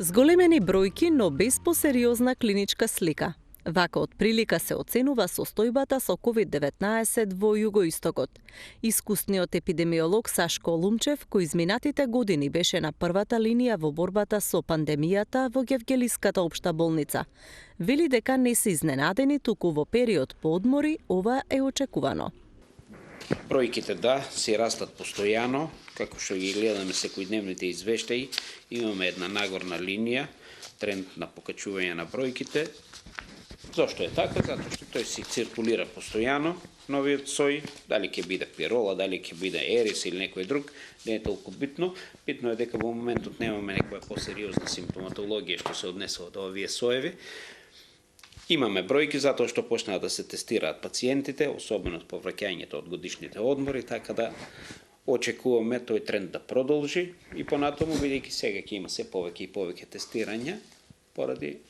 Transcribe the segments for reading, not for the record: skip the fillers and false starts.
Зголемени бројки, но без посериозна клиничка слика. Вака од прилика се оценува состојбата со COVID-19 во југоистокот. Искусниот епидемиолог Сашко Лумчев, кој изминатите години беше на првата линија во борбата со пандемијата во Гевгелиската општа болница, вели дека не се изненадени, туку во период по одмори ова е очекувано. Бројките се растат постојано, како што ги гледаме секојдневните извештаи, имаме една нагорна линија, тренд на покачување на бројките. Зошто е така? Затоа што тој си циркулира постојано, новиот сој, дали ќе биде пирола, дали ќе биде ерис или некој друг, не е толку битно. Битно е дека во моментот немаме некоја посериозна симптоматологија што се однесува до овие соеви. Имаме бројки затоа што почнаа да се тестираат пациентите, особено по враќањето од годишните одмори, така да очекуваме тој тренд да продолжи и понатаму, бидејќи сега ќе има се повеќе и повеќе тестирања поради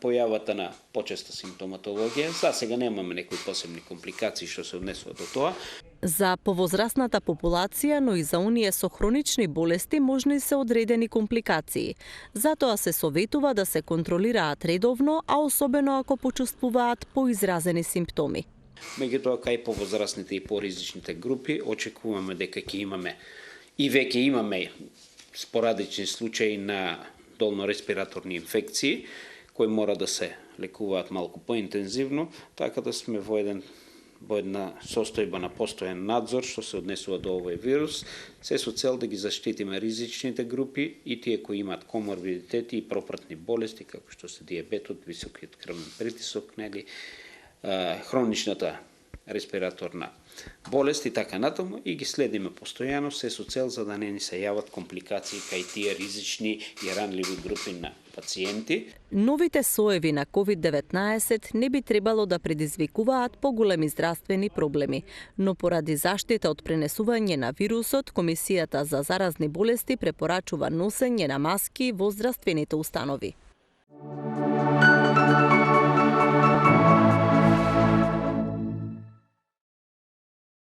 појавата на почеста симптоматологија. За сега немаме некои посебни компликации што се однесува до тоа. За повозрасната популација, но и за оние со хронични болести можни се одредени компликации. Затоа се советува да се контролираат редовно, а особено ако почувствуваат поизразени симптоми. Меѓутоа, кај повозрасните и поризичните групи, очекуваме дека ќе имаме и веќе имаме спорадични случаи на долно-респираторни инфекции, кои мора да се лекуваат малку поинтензивно, така да сме во една состојба на постојан надзор што се однесува до овој вирус, се со цел да ги заштитиме ризичните групи и тие кои имаат коморбидитети и пропратни болести, како што се дијабетот, високиот крвен притисок, хроничната респираторна болест и така натаму, и ги следиме постојано, се со цел за да не ни се јават компликации кај тие ризични и ранливи групи на пациенти. Новите соеви на COVID-19 не би требало да предизвикуваат поголеми здравствени проблеми, но поради заштита од пренесување на вирусот, Комисијата за заразни болести препорачува носење на маски во здравствените установи.